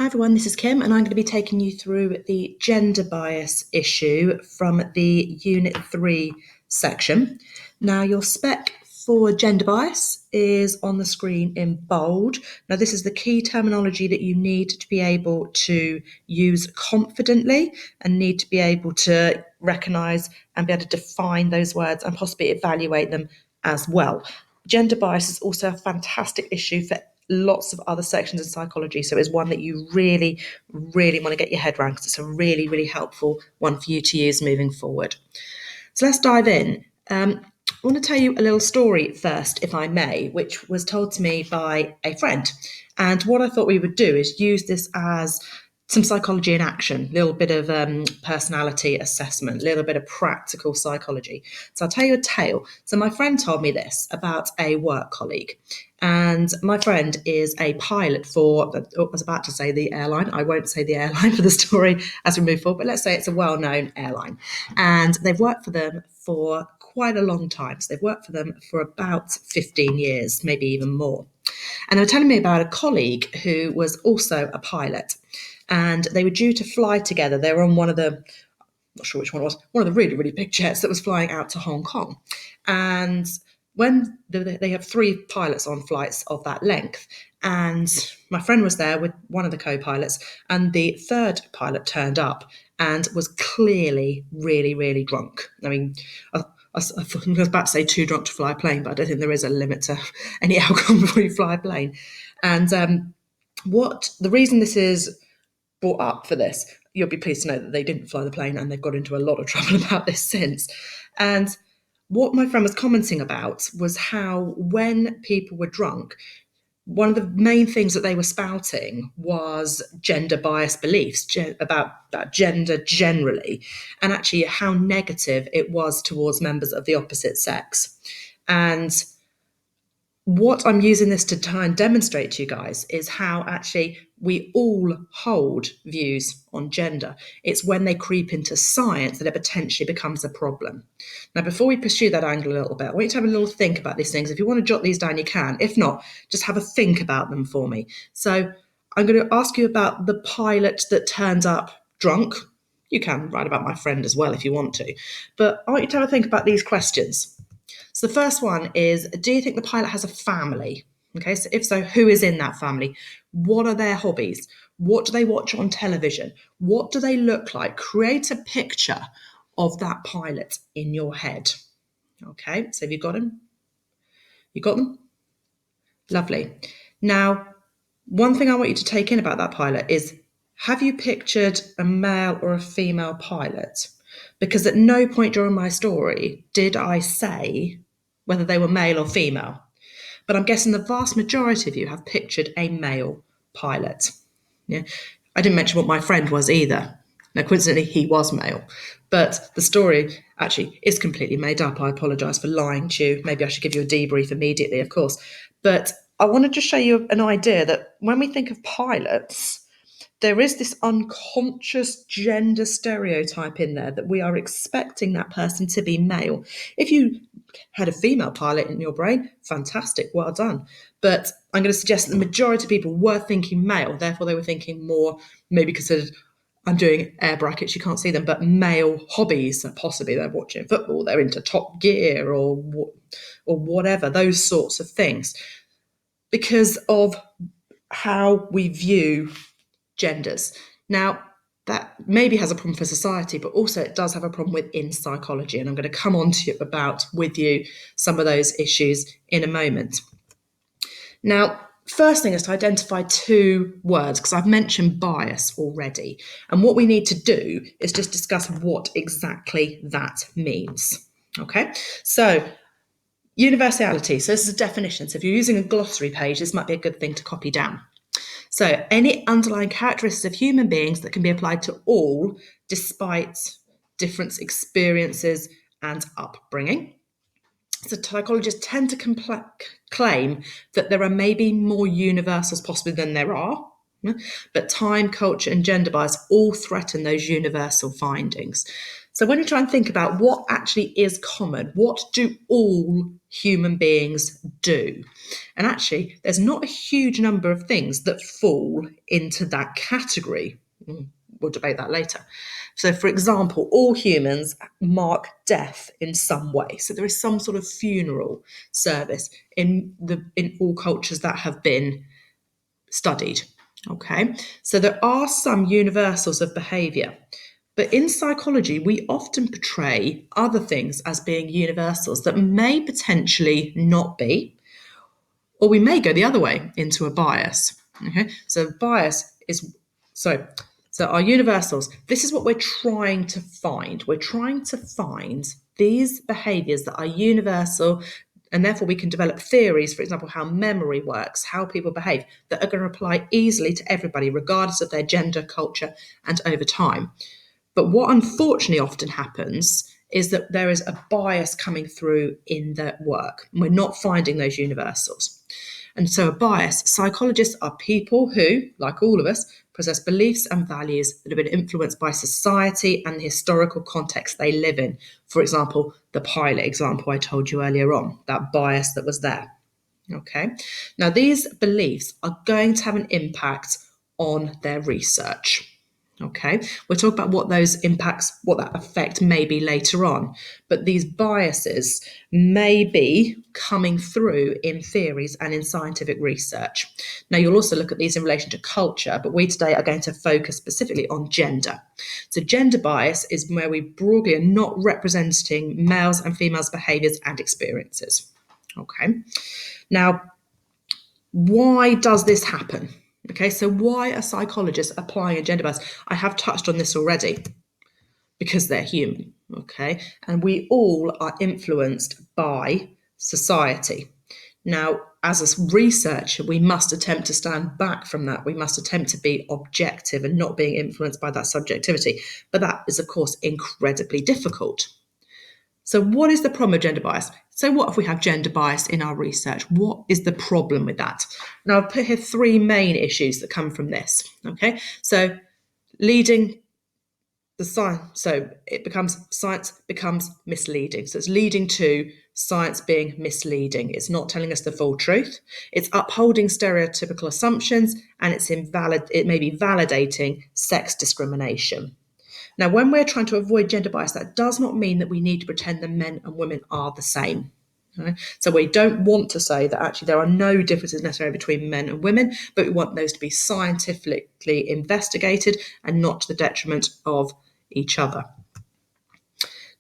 Hi everyone, this is Kim, and I'm going to be taking you through the gender bias issue from the Unit 3 section. Now, your spec for gender bias is on the screen in bold. Now, this is the key terminology that you need to be able to use confidently and need to be able to recognise and be able to define those words and possibly evaluate them as well. Gender bias is also a fantastic issue for lots of other sections in psychology, so it's one that you really want to get your head around because it's a really helpful one for you to use moving forward. So let's dive in. I want to tell you a little story first, if I may, which was told to me by a friend. And what I thought we would do is use this as some psychology in action, a little bit of personality assessment, a little bit of practical psychology. So I'll tell you a tale. So my friend told me this about a work colleague. And my friend is a pilot for, I was about to say the airline. I won't say the airline for the story as we move forward, but let's say it's a well-known airline. And they've worked for them for quite a long time. So they've worked for them for about 15 years, maybe even more. And they were telling me about a colleague who was also a pilot. And they were due to fly together. They were on one of the, I'm not sure which one it was, one of the really big jets that was flying out to Hong Kong. And when they have 3 pilots on flights of that length, and my friend was there with one of the co-pilots, and the 3rd pilot turned up and was clearly really drunk. I mean, I was about to say too drunk to fly a plane, but I don't think there is a limit to any alcohol before you fly a plane. And the reason this is brought up for this, you'll be pleased to know that they didn't fly the plane and they've got into a lot of trouble about this since. And what my friend was commenting about was how when people were drunk, one of the main things that they were spouting was gender bias beliefs about gender generally, and actually how negative it was towards members of the opposite sex. And what I'm using this to try and demonstrate to you guys is how actually we all hold views on gender. It's when they creep into science that it potentially becomes a problem. Now, before we pursue that angle a little bit, I want you to have a little think about these things. If you want to jot these down, you can. If not, just have a think about them for me. So I'm going to ask you about the pilot that turns up drunk. You can write about my friend as well if you want to. But I want you to have a think about these questions. So the first one is, do you think the pilot has a family? Okay, so if so, who is in that family? What are their hobbies? What do they watch on television? What do they look like? Create a picture of that pilot in your head. Okay, so have you got him? You got them? Lovely. Now, one thing I want you to take in about that pilot is, have you pictured a male or a female pilot? Because at no point during my story did I say whether they were male or female. But I'm guessing the vast majority of you have pictured a male pilot. Yeah, I didn't mention what my friend was either. Now, coincidentally, he was male. But the story actually is completely made up. I apologise for lying to you. Maybe I should give you a debrief immediately, of course. But I want to just show you an idea that when we think of pilots, there is this unconscious gender stereotype in there that we are expecting that person to be male. If you had a female pilot in your brain, fantastic, well done. But I'm going to suggest that the majority of people were thinking male, therefore they were thinking more, maybe considered, I'm doing air brackets, you can't see them, but male hobbies. Possibly they're watching football, they're into Top Gear or whatever, those sorts of things, because of how we view genders. Now, that maybe has a problem for society, but also it does have a problem within psychology. And I'm going to come on to with you some of those issues in a moment. Now, first thing is to identify 2 words, because I've mentioned bias already. And what we need to do is just discuss what exactly that means. Okay, so universality. So this is a definition. So if you're using a glossary page, this might be a good thing to copy down. So any underlying characteristics of human beings that can be applied to all despite different experiences and upbringing. So psychologists tend to claim that there are maybe more universals possibly than there are, but time, culture, and gender bias all threaten those universal findings. So when you try and think about what actually is common, what do all human beings do? And actually, there's not a huge number of things that fall into that category. We'll debate that later. So, for example, all humans mark death in some way. So there is some sort of funeral service in all cultures that have been studied. Okay, so there are some universals of behaviour. But in psychology, we often portray other things as being universals that may potentially not be, or we may go the other way into a bias. Okay, so bias is so our universals. This is what we're trying to find. We're trying to find these behaviours that are universal, and therefore we can develop theories, for example, how memory works, how people behave, that are going to apply easily to everybody, regardless of their gender, culture, and over time. But what unfortunately often happens is that there is a bias coming through in the work. We're not finding those universals. And so a bias, psychologists are people who, like all of us, possess beliefs and values that have been influenced by society and the historical context they live in. For example, the pilot example I told you earlier on, that bias that was there. Okay. Now, these beliefs are going to have an impact on their research. Okay, we'll talk about what those impacts, what that effect may be later on. But these biases may be coming through in theories and in scientific research. Now, you'll also look at these in relation to culture, but we today are going to focus specifically on gender. So gender bias is where we broadly are not representing males and females' behaviours and experiences. Okay, now, why does this happen? Okay, so why are psychologists applying a gender bias? I have touched on this already, because they're human, okay? And we all are influenced by society. Now, as a researcher, we must attempt to stand back from that. We must attempt to be objective and not being influenced by that subjectivity. But that is, of course, incredibly difficult. So what is the problem with gender bias? So what if we have gender bias in our research? What is the problem with that? Now, I've put here three main issues that come from this. Okay, so leading the science, so science becomes misleading. So it's leading to science being misleading. It's not telling us the full truth. It's upholding stereotypical assumptions, and it may be validating sex discrimination. Now, when we're trying to avoid gender bias, that does not mean that we need to pretend that men and women are the same. Okay? So we don't want to say that actually there are no differences necessarily between men and women, but we want those to be scientifically investigated and not to the detriment of each other.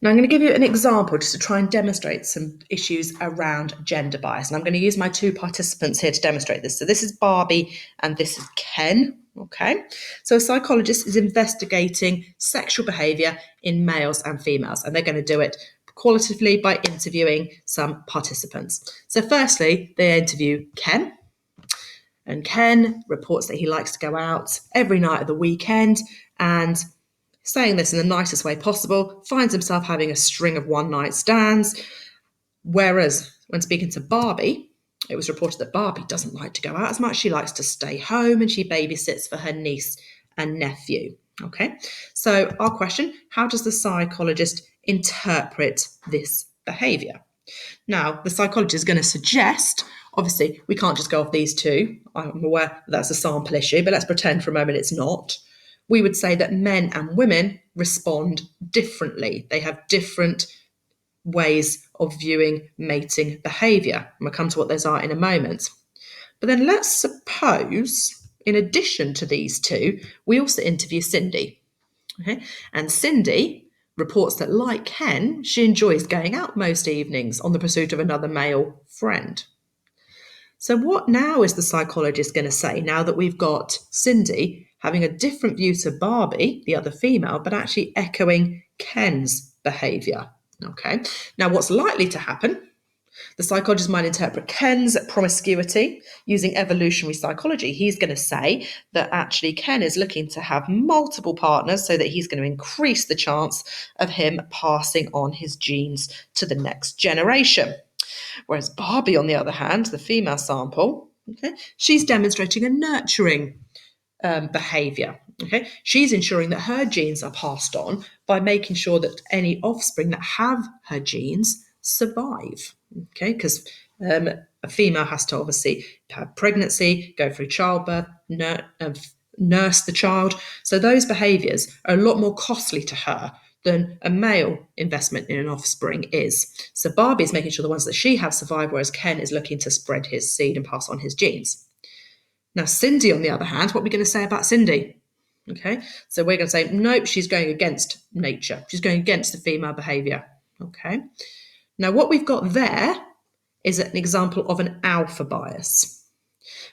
Now, I'm going to give you an example just to try and demonstrate some issues around gender bias. And I'm going to use my two participants here to demonstrate this. So this is Barbie and this is Ken. Okay, so a psychologist is investigating sexual behaviour in males and females, and they're going to do it qualitatively by interviewing some participants. So firstly, they interview Ken. And Ken reports that he likes to go out every night of the weekend, and saying this in the nicest way possible, finds himself having a string of one-night stands. Whereas when speaking to Barbie, it was reported that Barbie doesn't like to go out as much. She likes to stay home and she babysits for her niece and nephew. Okay, so our question, how does the psychologist interpret this behaviour? Now, the psychologist is going to suggest, obviously, we can't just go off these two. I'm aware that's a sample issue, but let's pretend for a moment it's not. We would say that men and women respond differently. They have different ways of viewing mating behaviour. And we'll come to what those are in a moment. But then let's suppose, in addition to these two, we also interview Cindy. Okay? And Cindy reports that, like Ken, she enjoys going out most evenings on the pursuit of another male friend. So what now is the psychologist going to say, now that we've got Cindy having a different view to Barbie, the other female, but actually echoing Ken's behaviour? Okay. Now, what's likely to happen? The psychologist might interpret Ken's promiscuity using evolutionary psychology. He's going to say that actually Ken is looking to have multiple partners so that he's going to increase the chance of him passing on his genes to the next generation. Whereas Barbie, on the other hand, the female sample, okay, she's demonstrating a nurturing behavior. Okay, she's ensuring that her genes are passed on by making sure that any offspring that have her genes survive. Okay, because a female has to obviously have pregnancy, go through childbirth, nurse the child. So those behaviors are a lot more costly to her than a male investment in an offspring is. So Barbie is making sure the ones that she has survive, whereas Ken is looking to spread his seed and pass on his genes. Now, Cindy, on the other hand, what are we going to say about Cindy? Okay, so we're going to say, nope, she's going against nature. She's going against the female behavior. Okay, now what we've got there is an example of an alpha bias.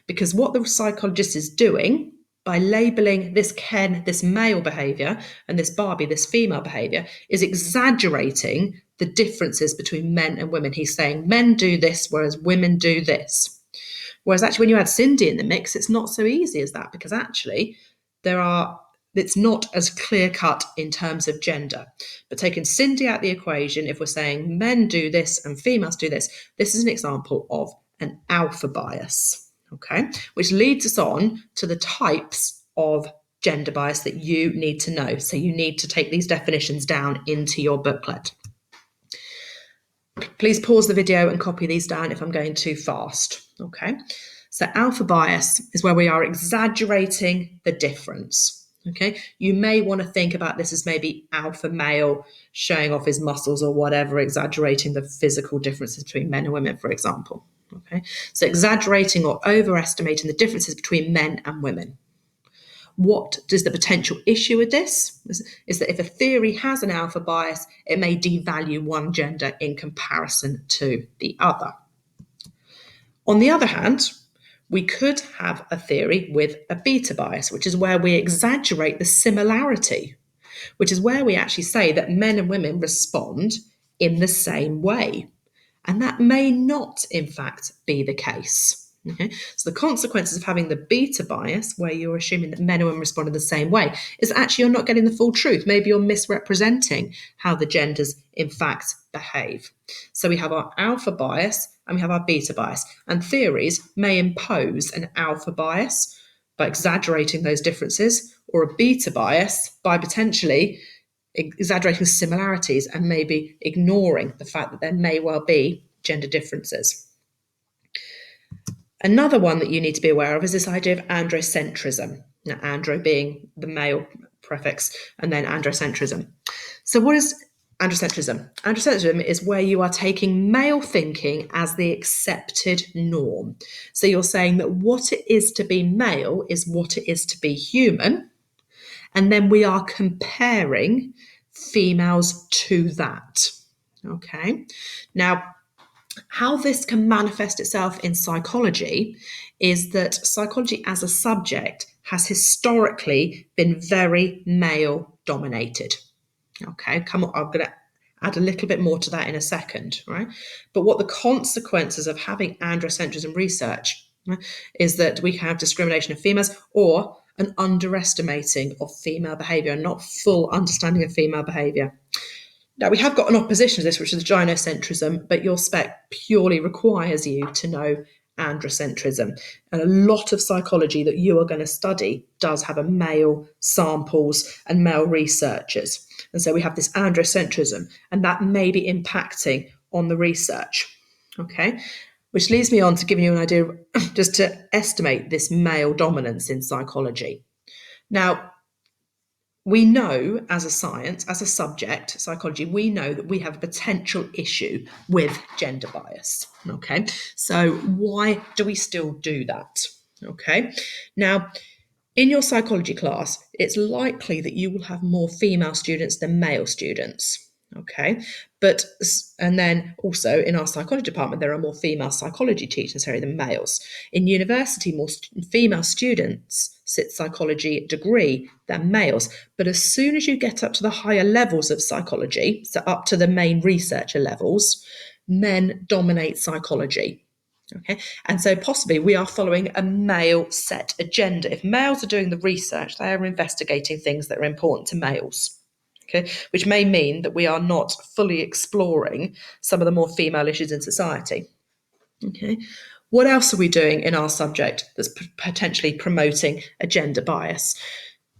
Because what the psychologist is doing by labeling this Ken, this male behavior, and this Barbie, this female behavior, is exaggerating the differences between men and women. He's saying men do this, whereas women do this. Whereas actually, when you add Cindy in the mix, it's not so easy as that, because actually it's not as clear cut in terms of gender. But taking Cindy out the equation, if we're saying men do this and females do this, this is an example of an alpha bias, okay, which leads us on to the types of gender bias that you need to know. So you need to take these definitions down into your booklet. Please pause the video and copy these down if I'm going too fast. Okay, so alpha bias is where we are exaggerating the difference. Okay, you may want to think about this as maybe alpha male showing off his muscles or whatever, exaggerating the physical differences between men and women, for example. Okay, so exaggerating or overestimating the differences between men and women. What does the potential issue with this is that if a theory has an alpha bias, it may devalue one gender in comparison to the other. On the other hand, we could have a theory with a beta bias, which is where we exaggerate the similarity, which is where we actually say that men and women respond in the same way. And that may not, in fact, be the case. Okay? So the consequences of having the beta bias, where you're assuming that men and women respond in the same way, is that actually you're not getting the full truth. Maybe you're misrepresenting how the genders, in fact, behave. So we have our alpha bias and we have our beta bias. And theories may impose an alpha bias by exaggerating those differences, or a beta bias by potentially exaggerating similarities and maybe ignoring the fact that there may well be gender differences. Another one that you need to be aware of is this idea of androcentrism. Now, andro being the male prefix, and then androcentrism. So what is androcentrism? Androcentrism is where you are taking male thinking as the accepted norm. So you're saying that what it is to be male is what it is to be human, and then we are comparing females to that. Okay. Now, how this can manifest itself in psychology is that psychology as a subject has historically been very male dominated. Okay, come on, I'm going to add a little bit more to that in a second, right? But what the consequences of having androcentrism research, right, is that we have discrimination of females or an underestimating of female behaviour, not full understanding of female behaviour. Now, we have got an opposition to this, which is gynocentrism, but your spec purely requires you to know androcentrism. And a lot of psychology that you are going to study does have a male samples and male researchers. And so we have this androcentrism, and that may be impacting on the research. Okay, which leads me on to giving you an idea just to estimate this male dominance in psychology. Now, we know as a science, as a subject, psychology, we know that we have a potential issue with gender bias. Okay, so why do we still do that? Okay, now in your psychology class, it's likely that you will have more female students than male students. Okay, and then also in our psychology department, there are more female psychology teachers here than males. In university, more female students sit psychology degree than males. But as soon as you get up to the higher levels of psychology, so up to the main researcher levels, men dominate psychology. Okay, and so possibly we are following a male set agenda. If males are doing the research, they are investigating things that are important to males. Okay, which may mean that we are not fully exploring some of the more female issues in society. Okay, What else are we doing in our subject that's potentially promoting a gender bias?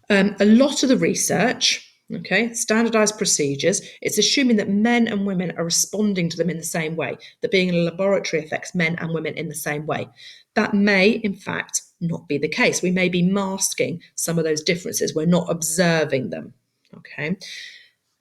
A lot of the research, okay, standardized procedures, it's assuming that men and women are responding to them in the same way, that being in a laboratory affects men and women in the same way. That may, in fact, not be the case. We may be masking some of those differences. We're not observing them, okay?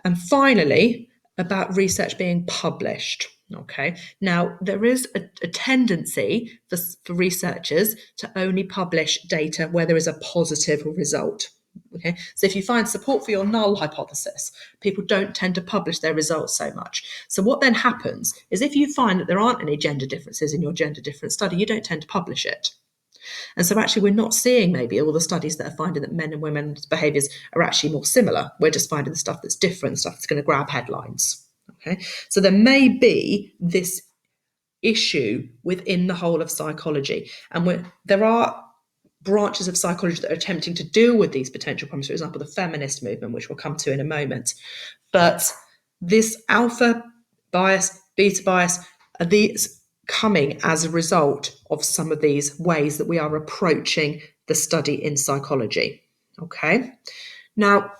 And finally, about research being published. Okay, now there is a tendency for researchers to only publish data where there is a positive result. Okay, so if you find support for your null hypothesis, people don't tend to publish their results so much. So what then happens is if you find that there aren't any gender differences in your gender difference study, you don't tend to publish it. And so actually we're not seeing maybe all the studies that are finding that men and women's behaviours are actually more similar. We're just finding the stuff that's different, stuff that's going to grab headlines. Okay, so there may be this issue within the whole of psychology, and there are branches of psychology that are attempting to deal with these potential problems. For example, the feminist movement, which we'll come to in a moment. But this alpha bias, beta bias, are these coming as a result of some of these ways that we are approaching the study in psychology. Okay, now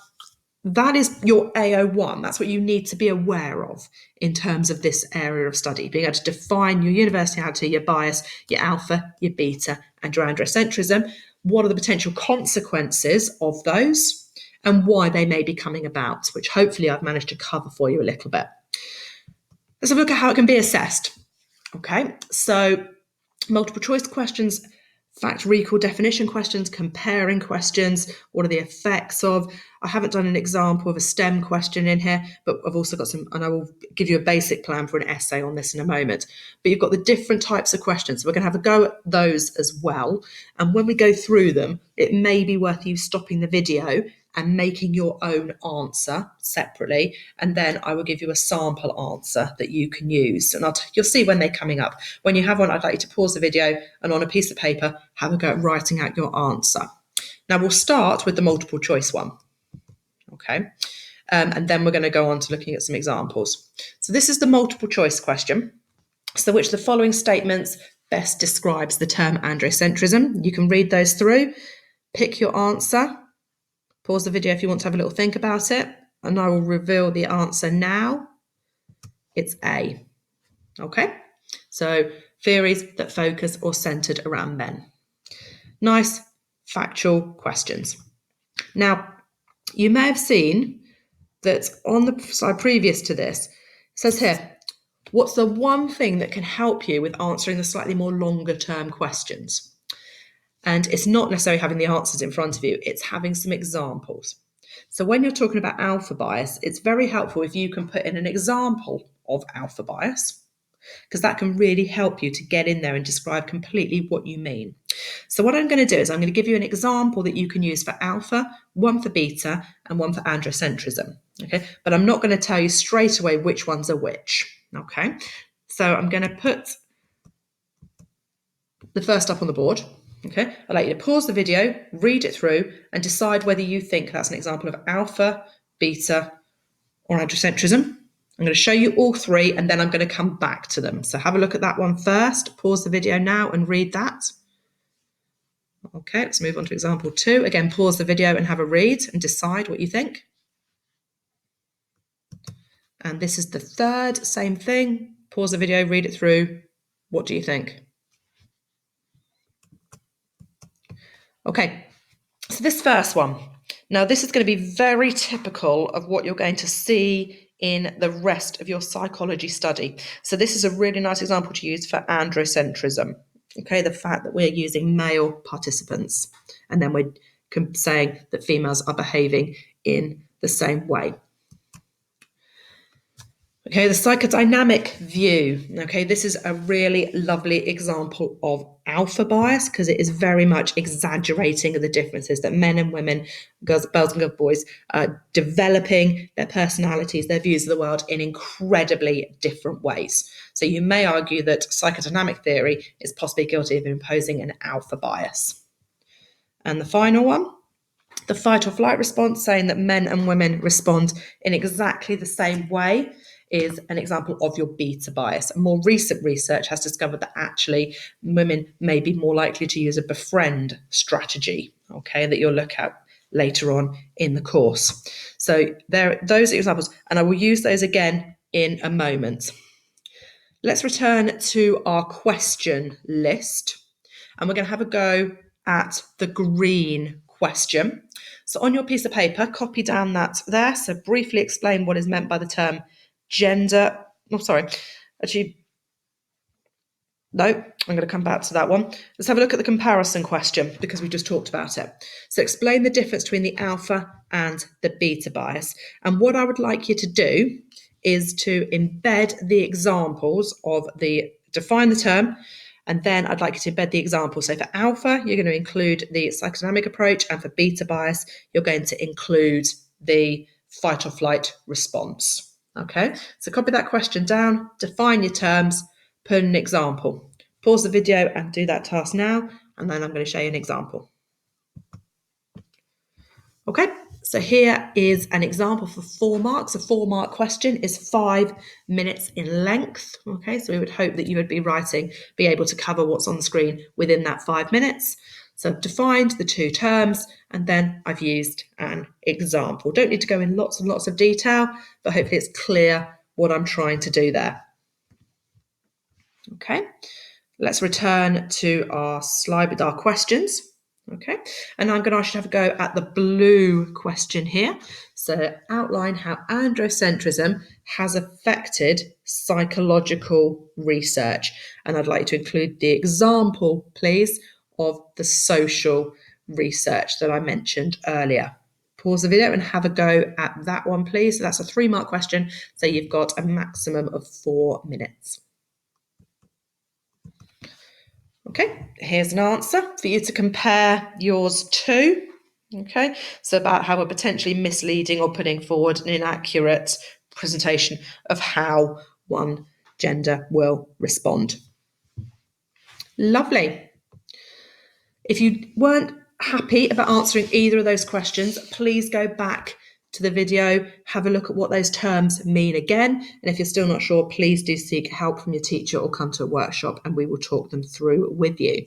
that is your AO1. That's what you need to be aware of in terms of this area of study, being able to define your universality, your bias, your alpha, your beta, and your androcentrism. What are the potential consequences of those and why they may be coming about, which hopefully I've managed to cover for you a little bit. Let's have a look at how it can be assessed. Okay, so multiple choice questions, fact recall definition questions, comparing questions, what are the effects of. I haven't done an example of a STEM question in here, but I've also got some, and I will give you a basic plan for an essay on this in a moment. But you've got the different types of questions. So we're going to have a go at those as well. And when we go through them, it may be worth you stopping the video and making your own answer separately. And then I will give you a sample answer that you can use. And you'll see when they're coming up. When you have one, I'd like you to pause the video and on a piece of paper, have a go at writing out your answer. Now we'll start with the multiple choice one. Okay. And then we're going to go on to looking at some examples. So this is the multiple choice question. So which of the following statements best describes the term androcentrism? You can read those through, pick your answer. Pause the video if you want to have a little think about it, and I will reveal the answer now. It's A. Okay, so theories that focus or centered around men. Nice factual questions. Now, you may have seen that on the slide previous to this, it says here, what's the one thing that can help you with answering the slightly more longer term questions? And it's not necessarily having the answers in front of you, it's having some examples. So when you're talking about alpha bias, it's very helpful if you can put in an example of alpha bias, because that can really help you to get in there and describe completely what you mean. So what I'm going to do is I'm going to give you an example that you can use for alpha, one for beta, and one for androcentrism. Okay, but I'm not going to tell you straight away which ones are which. Okay, so I'm going to put the first up on the board. Okay, I'd like you to pause the video, read it through, and decide whether you think that's an example of alpha, beta, or androcentrism. I'm going to show you all three, and then I'm going to come back to them. So have a look at that one first. Pause the video now and read that. Okay, let's move on to example 2. Again, pause the video and have a read and decide what you think. And this is the third, same thing. Pause the video, read it through. What do you think? Okay, so this first one. Now, this is going to be very typical of what you're going to see in the rest of your psychology study. So this is a really nice example to use for androcentrism. Okay, the fact that we're using male participants, and then we're saying that females are behaving in the same way. Okay, the psychodynamic view. Okay, this is a really lovely example of alpha bias because it is very much exaggerating the differences that men and women, girls and boys, are developing their personalities, their views of the world in incredibly different ways. So you may argue that psychodynamic theory is possibly guilty of imposing an alpha bias. And the final one, the fight or flight response, saying that men and women respond in exactly the same way. is an example of your beta bias. More recent research has discovered that actually women may be more likely to use a befriend strategy, okay, that you'll look at later on in the course. So there are those examples, and I will use those again in a moment. Let's return to our question list, and we're going to have a go at the green question. So on your piece of paper, copy down that there. So briefly explain what is meant by the term gender. Oh, sorry. Actually, no, I'm going to come back to that one. Let's have a look at the comparison question because we just talked about it. So explain the difference between the alpha and the beta bias. And what I would like you to do is to embed the examples of define the term, and then I'd like you to embed the example. So for alpha, you're going to include the psychodynamic approach, and for beta bias, you're going to include the fight or flight response. Okay, so copy that question down, define your terms, put an example. Pause the video and do that task now, and then I'm going to show you an example. Okay, so here is an example for 4 marks. A 4-mark question is 5 minutes in length. Okay, so we would hope that you would be able to cover what's on the screen within that 5 minutes. So I've defined the 2 terms, and then I've used an example. Don't need to go in lots and lots of detail, but hopefully it's clear what I'm trying to do there. Okay, let's return to our slide with our questions. Okay, and I'm going to ask you to have a go at the blue question here. So outline how androcentrism has affected psychological research. And I'd like to include the example, please, of the social research that I mentioned earlier. Pause the video and have a go at that one, please. So that's a 3-mark question. So you've got a maximum of 4 minutes. Okay, here's an answer for you to compare yours to. Okay, so about how we're potentially misleading or putting forward an inaccurate presentation of how one gender will respond. Lovely. If you weren't happy about answering either of those questions, please go back to the video, have a look at what those terms mean again. And if you're still not sure, please do seek help from your teacher or come to a workshop and we will talk them through with you.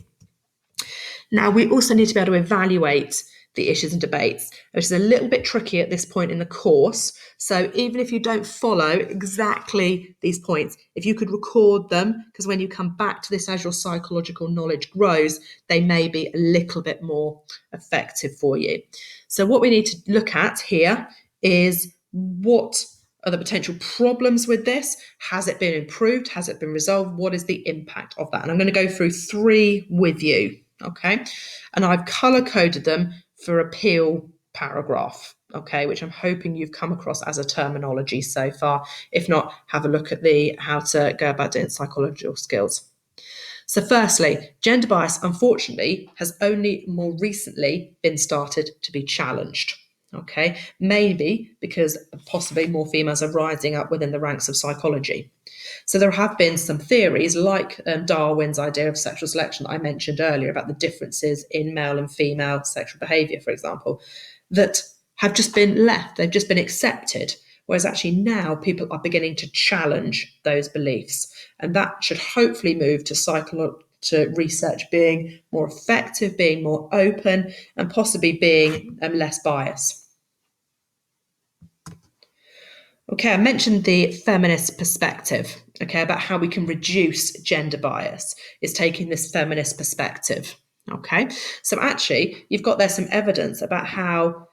Now, we also need to be able to evaluate the issues and debates, which is a little bit tricky at this point in the course. So even if you don't follow exactly these points, if you could record them, because when you come back to this as your psychological knowledge grows, they may be a little bit more effective for you. So what we need to look at here is what are the potential problems with this? Has it been improved? Has it been resolved? What is the impact of that? And I'm going to go through 3 with you. Okay, and I've color coded them for appeal paragraph, okay, which I'm hoping you've come across as a terminology so far. If not, have a look at how to go about doing psychological skills. So firstly, gender bias, unfortunately, has only more recently been started to be challenged. Okay, maybe because possibly more females are rising up within the ranks of psychology. So there have been some theories like Darwin's idea of sexual selection that I mentioned earlier about the differences in male and female sexual behaviour, for example, that have just been left. They've just been accepted. Whereas actually now people are beginning to challenge those beliefs. And that should hopefully move to research being more effective, being more open, and possibly being less biased. Okay, I mentioned the feminist perspective, okay, about how we can reduce gender bias is taking this feminist perspective, okay? So actually, you've got there some evidence about how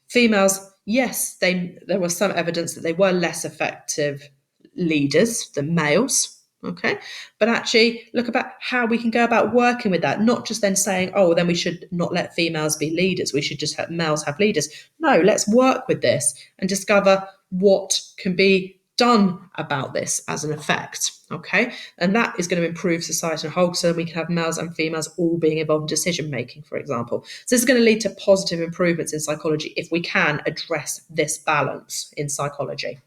females, yes, there was some evidence that they were less effective leaders than males, okay? But actually, look about how we can go about working with that, not just then saying, oh, then we should not let females be leaders. We should just have males have leaders. No, let's work with this and discover what can be done about this as an effect, okay? And that is going to improve society as a whole, so we can have males and females all being involved in decision making, for example. So this is going to lead to positive improvements in psychology if we can address this balance in psychology.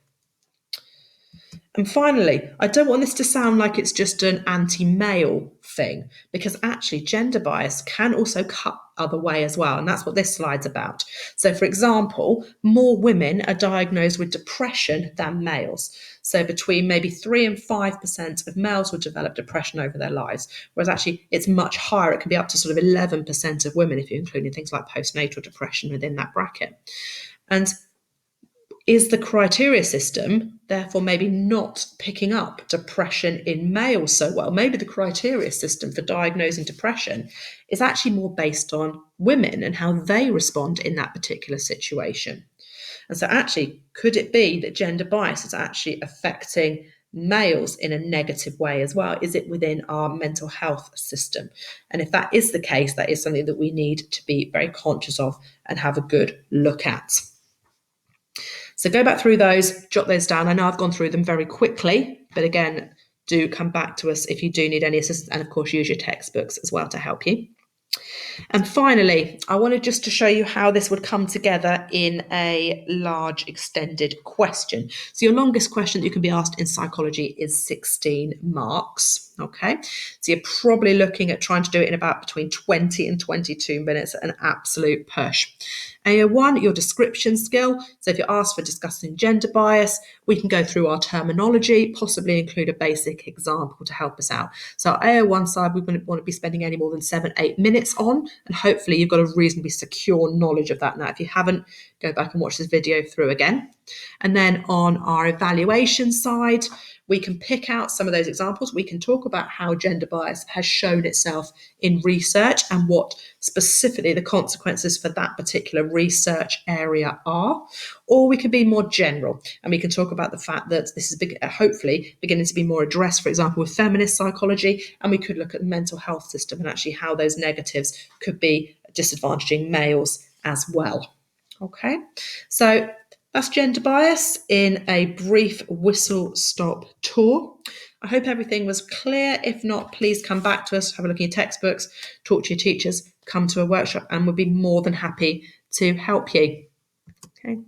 And finally, I don't want this to sound like it's just an anti-male thing, because actually gender bias can also cut other way as well. And that's what this slide's about. So, for example, more women are diagnosed with depression than males. So between maybe 3 and 5% of males will develop depression over their lives, whereas actually it's much higher. It can be up to sort of 11% of women if you're including things like postnatal depression within that bracket. And is the criteria system therefore maybe not picking up depression in males so well? Maybe the criteria system for diagnosing depression is actually more based on women and how they respond in that particular situation. And so actually, could it be that gender bias is actually affecting males in a negative way as well? Is it within our mental health system? And if that is the case, that is something that we need to be very conscious of and have a good look at. So go back through those, jot those down. I know I've gone through them very quickly, but again, do come back to us if you do need any assistance, and of course use your textbooks as well to help you. And finally, I wanted just to show you how this would come together in a large extended question. So your longest question that you can be asked in psychology is 16 marks. Okay, so you're probably looking at trying to do it in about between 20 and 22 minutes, an absolute push. AO1, your description skill. So if you're asked for discussing gender bias, we can go through our terminology, possibly include a basic example to help us out. So our AO1 side, we wouldn't want to be spending any more than 7-8 minutes on, and hopefully you've got a reasonably secure knowledge of that. Now, if you haven't, go back and watch this video through again. And then on our evaluation side, we can pick out some of those examples. We can talk about how gender bias has shown itself in research and what specifically the consequences for that particular research area are. Or we can be more general and we can talk about the fact that this is hopefully beginning to be more addressed, for example, with feminist psychology. And we could look at the mental health system and actually how those negatives could be disadvantaging males as well. Okay, so that's gender bias in a brief whistle-stop tour. I hope everything was clear. If not, please come back to us, have a look at your textbooks, talk to your teachers, come to a workshop, and we'll be more than happy to help you. Okay.